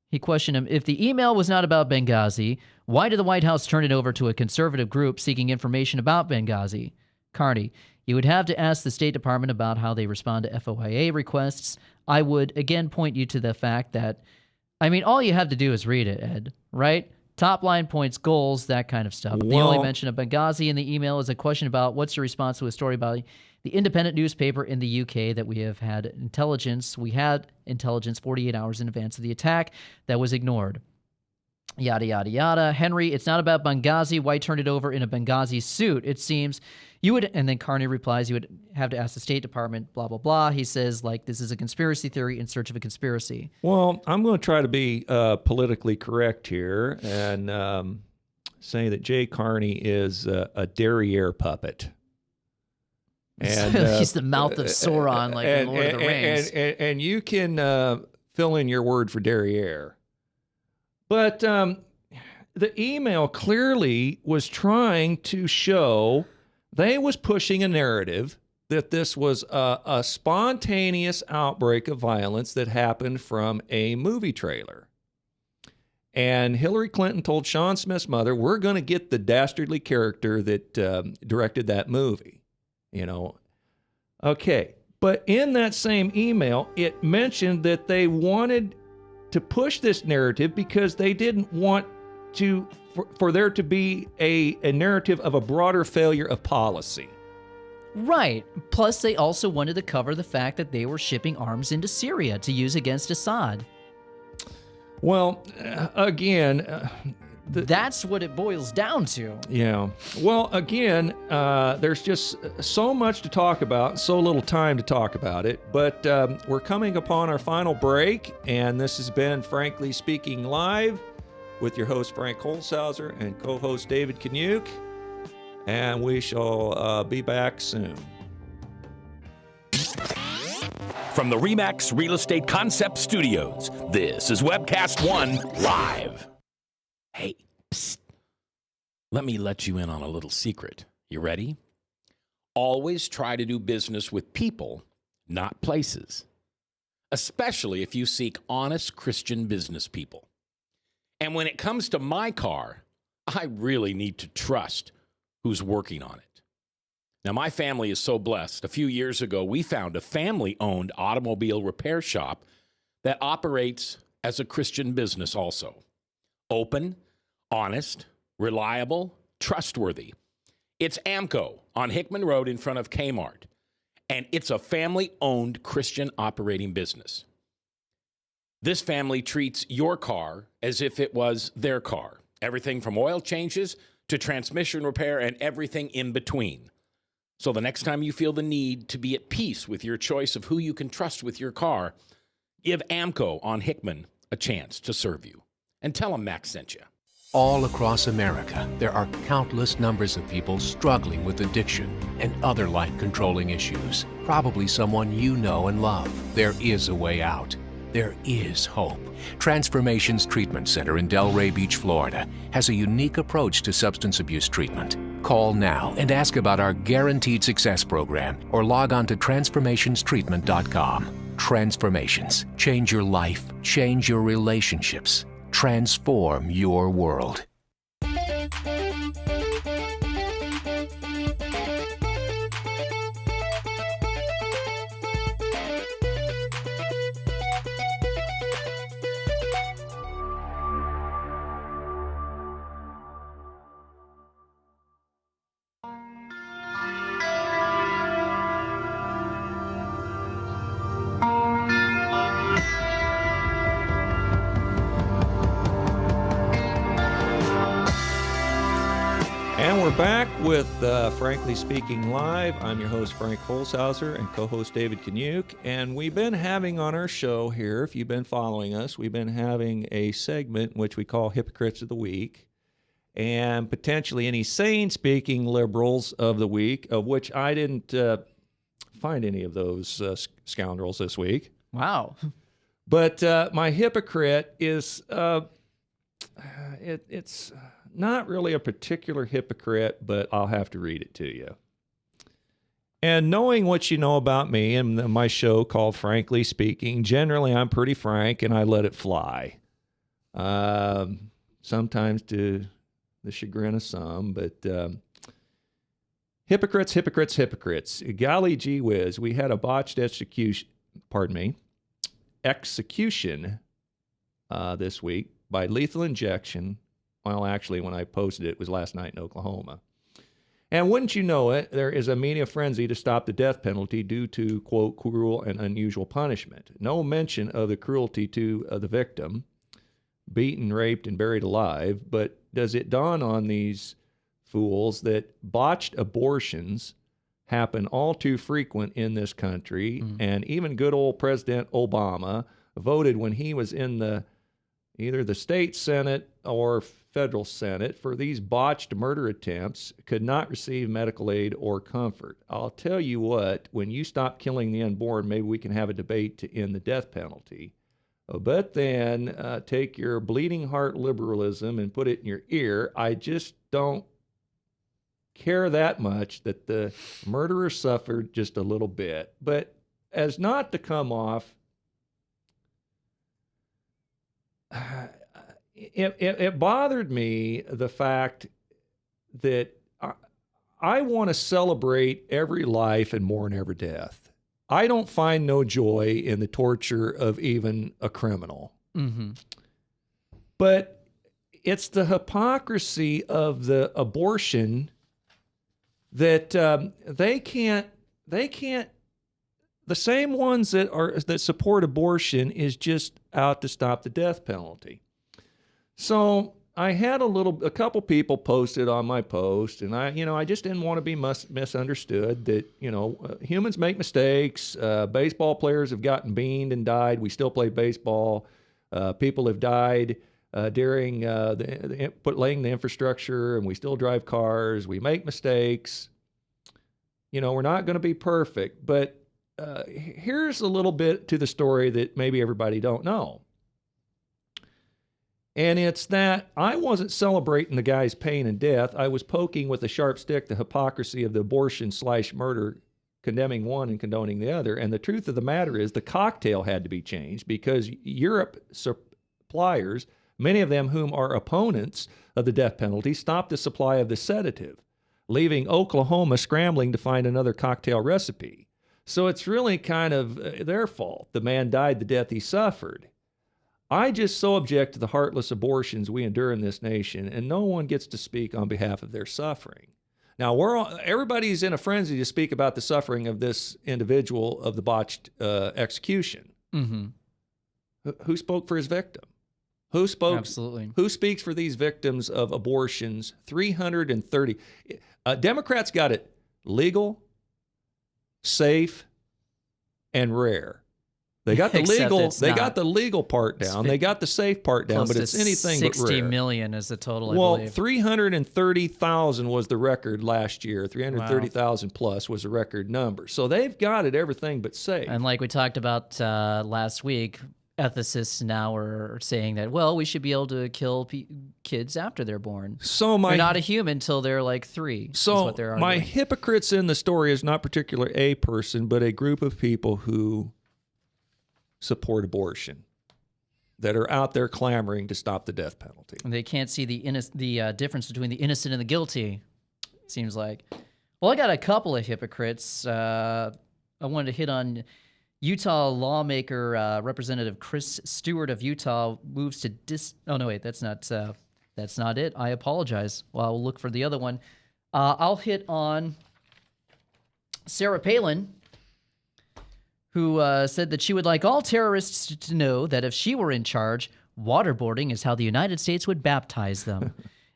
he questioned him, if the email was not about Benghazi, why did the White House turn it over to a conservative group seeking information about Benghazi? Carney, you would have to ask the State Department about how they respond to FOIA requests. I would, again, point you to the fact that, all you have to do is read it, Ed, right? Top line points, goals, that kind of stuff. The only mention of Benghazi in the email is a question about what's your response to a story about the independent newspaper in the UK that we had intelligence 48 hours in advance of the attack that was ignored. Yada, yada, yada. Henry, it's not about Benghazi. Why turn it over in a Benghazi suit? It seems you would, and then Carney replies, you would have to ask the State Department, blah, blah, blah. He says, this is a conspiracy theory in search of a conspiracy. Well, I'm going to try to be politically correct here and say that Jay Carney is a derriere puppet. And he's the mouth of Sauron, in Lord of the Rings. And you can fill in your word for derriere. But the email clearly was trying to show they was pushing a narrative that this was a spontaneous outbreak of violence that happened from a movie trailer. And Hillary Clinton told Sean Smith's mother, we're going to get the dastardly character that directed that movie. Okay. But in that same email, it mentioned that they wanted to push this narrative because they didn't want for there to be a narrative of a broader failure of policy. Right. Plus, they also wanted to cover the fact that they were shipping arms into Syria to use against Assad. Well, again... That's what it boils down to. Yeah. Well, again, there's just so much to talk about, so little time to talk about it. But we're coming upon our final break, and this has been Frankly Speaking Live with your host, Frank Holzhauser, and co-host David Kaniuk. And we shall be back soon. From the RE/MAX Real Estate Concept Studios, this is Webcast One Live. Hey, psst. Let me let you in on a little secret. You ready? Always try to do business with people, not places. Especially if you seek honest Christian business people. And when it comes to my car, I really need to trust who's working on it. Now, my family is so blessed. A few years ago, we found a family-owned automobile repair shop that operates as a Christian business also. Open, honest, reliable, trustworthy. It's AMCO on Hickman Road in front of Kmart, and it's a family-owned Christian operating business. This family treats your car as if it was their car. Everything from oil changes to transmission repair and everything in between. So the next time you feel the need to be at peace with your choice of who you can trust with your car, give AMCO on Hickman a chance to serve you. And tell them Max sent you. All across America, there are countless numbers of people struggling with addiction and other life-controlling issues. Probably someone you know and love. There is a way out. There is hope. Transformations Treatment Center in Delray Beach, Florida, has a unique approach to substance abuse treatment. Call now and ask about our Guaranteed Success program or log on to transformationstreatment.com. Transformations. Change your life. Change your relationships. Transform your world. We're back with Frankly Speaking Live. I'm your host, Frank Holzhauser, and co-host David Kaniuk. And we've been having on our show here, if you've been following us, we've been having a segment which we call Hypocrites of the Week, and potentially any sane-speaking liberals of the week, of which I didn't find any of those scoundrels this week. Wow. But my hypocrite is, it's not really a particular hypocrite, but I'll have to read it to you. And knowing what you know about me and my show called Frankly Speaking, generally I'm pretty frank and I let it fly. Sometimes to the chagrin of some, but hypocrites. Golly gee whiz, we had a botched execution this week by lethal injection. Well, actually, when I posted it, it was last night in Oklahoma. And wouldn't you know it, there is a media frenzy to stop the death penalty due to, quote, cruel and unusual punishment. No mention of the cruelty to the victim, beaten, raped, and buried alive, but does it dawn on these fools that botched abortions happen all too frequent in this country, and even good old President Obama voted when he was in either the state Senate or federal Senate for these botched murder attempts could not receive medical aid or comfort. I'll tell you what, when you stop killing the unborn, maybe we can have a debate to end the death penalty. But then take your bleeding heart liberalism and put it in your ear. I just don't care that much that the murderer suffered just a little bit. But as not to come off, it bothered me, the fact that I want to celebrate every life and mourn every death. I don't find no joy in the torture of even a criminal. Mm-hmm. But it's the hypocrisy of the abortion that they can't. The same ones that support abortion is just out to stop the death penalty. So I had a couple people posted on my post, and I just didn't want to be misunderstood that, humans make mistakes. Baseball players have gotten beaned and died. We still play baseball. People have died during laying the infrastructure, and we still drive cars. We make mistakes. We're not going to be perfect, but here's a little bit to the story that maybe everybody don't know. And it's that I wasn't celebrating the guy's pain and death. I was poking with a sharp stick the hypocrisy of the abortion/murder, condemning one and condoning the other. And the truth of the matter is the cocktail had to be changed because Europe suppliers, many of them whom are opponents of the death penalty, stopped the supply of the sedative, leaving Oklahoma scrambling to find another cocktail recipe. So it's really kind of their fault. The man died the death he suffered. I just so object to the heartless abortions we endure in this nation, and no one gets to speak on behalf of their suffering. Now, everybody's in a frenzy to speak about the suffering of this individual of the botched execution. Mm-hmm. Who spoke for his victim? Who spoke? Absolutely. Who speaks for these victims of abortions? 330. Democrats got it legal, safe, and rare. They got the legal. They got the legal part down. They got the safe part down, but it's anything but rare. 60 million is the total. I Well, believe 330,000 was the record last year. 330,000 plus was the record number. So they've got it everything but safe. And like we talked about last week, ethicists now are saying that, well, we should be able to kill kids after they're born. So they're not a human until they're like 3. So is what they're my arguing. hypocrites in the story is not particularly a person, but a group of people who support abortion that are out there clamoring to stop the death penalty. And they can't see the difference between the innocent and the guilty, it seems like. Well, I got a couple of hypocrites. I wanted to hit on Utah lawmaker Representative Chris Stewart of Utah moves to Oh no, wait, that's not it. I apologize. Well, I'll look for the other one. I'll hit on Sarah Palin, who said that she would like all terrorists to know that if she were in charge, waterboarding is how the United States would baptize them.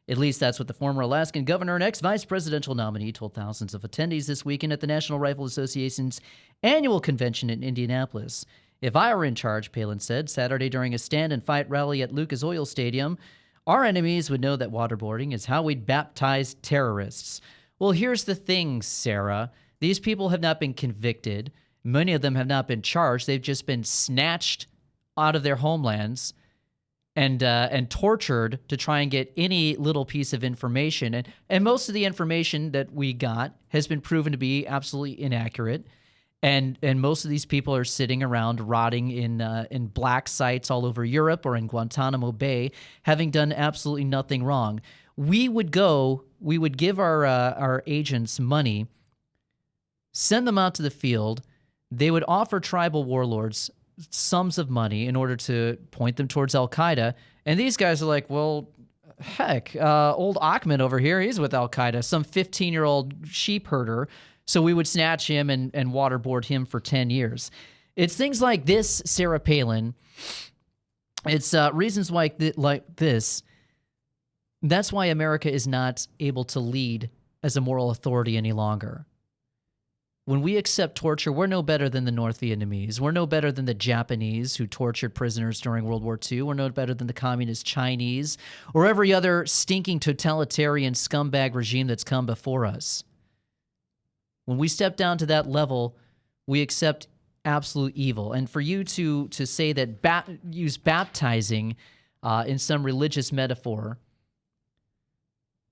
At least that's what the former Alaskan governor and ex-vice presidential nominee told thousands of attendees this weekend at the National Rifle Association's annual convention in Indianapolis. If I were in charge, Palin said Saturday during a stand and fight rally at Lucas Oil Stadium, our enemies would know that waterboarding is how we'd baptize terrorists. Well, here's the thing, Sarah. These people have not been convicted. Many of them have not been charged. They've just been snatched out of their homelands and tortured to try and get any little piece of information. And most of the information that we got has been proven to be absolutely inaccurate. And most of these people are sitting around rotting in black sites all over Europe or in Guantanamo Bay, having done absolutely nothing wrong. We would give our agents money, send them out to the field. They would offer tribal warlords sums of money in order to point them towards Al-Qaeda. And these guys are like, well, heck, old Ahmed over here, he's with Al-Qaeda, some 15-year-old sheep herder. So we would snatch him and waterboard him for 10 years. It's things like this, Sarah Palin. It's reasons like this. That's why America is not able to lead as a moral authority any longer. When we accept torture, we're no better than the North Vietnamese. We're no better than the Japanese who tortured prisoners during World War II. We're no better than the communist Chinese or every other stinking totalitarian scumbag regime that's come before us. When we step down to that level, we accept absolute evil. And for you to say that use baptizing in some religious metaphor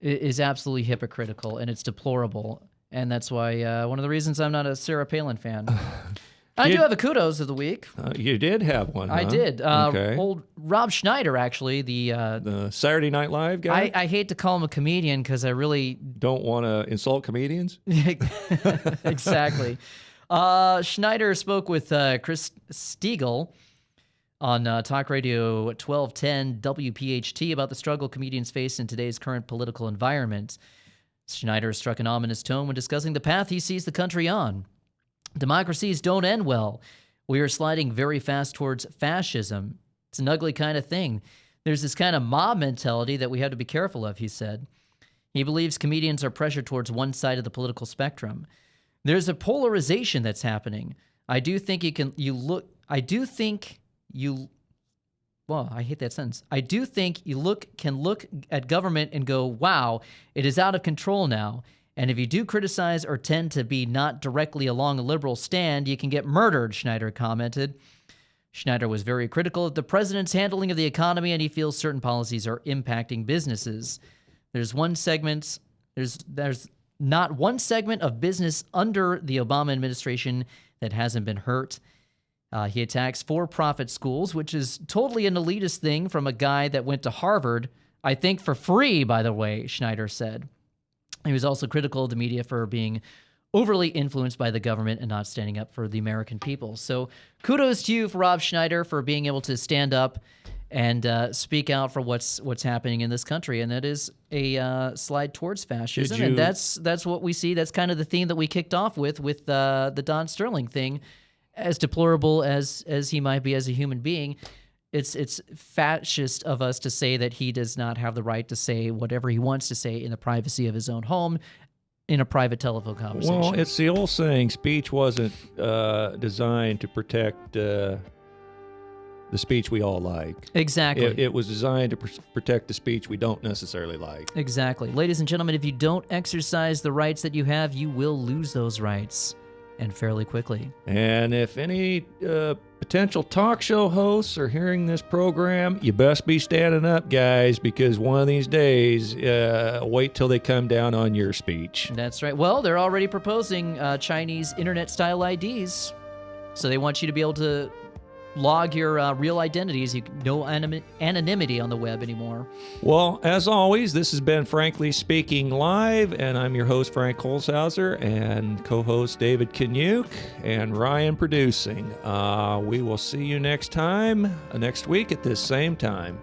is absolutely hypocritical, and it's deplorable. And that's why one of the reasons I'm not a Sarah Palin fan. I do have a kudos of the week. You did have one, huh? I did. Okay. Old Rob Schneider, actually, the Saturday Night Live guy? I hate to call him a comedian because I really... Don't want to insult comedians? Exactly. Schneider spoke with Chris Stiegel on Talk Radio 1210 WPHT about the struggle comedians face in today's current political environment. Schneider struck an ominous tone when discussing the path he sees the country on. Democracies don't end well. We are sliding very fast towards fascism. It's an ugly kind of thing. There's this kind of mob mentality that we have to be careful of, he said. He believes comedians are pressured towards one side of the political spectrum. There's a polarization that's happening. I hate that sentence. I do think you can look at government and go, wow, it is out of control now. And if you do criticize or tend to be not directly along a liberal stand, you can get murdered, Schneider commented. Schneider was very critical of the president's handling of the economy, and he feels certain policies are impacting businesses. There's not one segment of business under the Obama administration that hasn't been hurt. He attacks for-profit schools, which is totally an elitist thing from a guy that went to Harvard, I think for free, by the way, Schneider said. He was also critical of the media for being overly influenced by the government and not standing up for the American people. So kudos to you, for Rob Schneider, for being able to stand up and speak out for what's happening in this country, and that is a slide towards fascism. And that's what we see. That's kind of the theme that we kicked off with the Don Sterling thing. As deplorable as he might be as a human being, it's fascist of us to say that he does not have the right to say whatever he wants to say in the privacy of his own home in a private telephone conversation. Well, it's the old saying, speech wasn't designed to protect the speech we all like. Exactly. It was designed to protect the speech we don't necessarily like. Exactly. Ladies and gentlemen, if you don't exercise the rights that you have, you will lose those rights. And fairly quickly. And if any potential talk show hosts are hearing this program, you best be standing up, guys, because one of these days, wait till they come down on your speech. That's right. Well, they're already proposing Chinese internet-style IDs. So they want you to be able to log your real identities. No anonymity on the web anymore. Well, as always, this has been Frankly Speaking Live, and I'm your host, Frank Holzhauser, and co-host David Kanyuk, and Ryan producing. We will see you next week at this same time.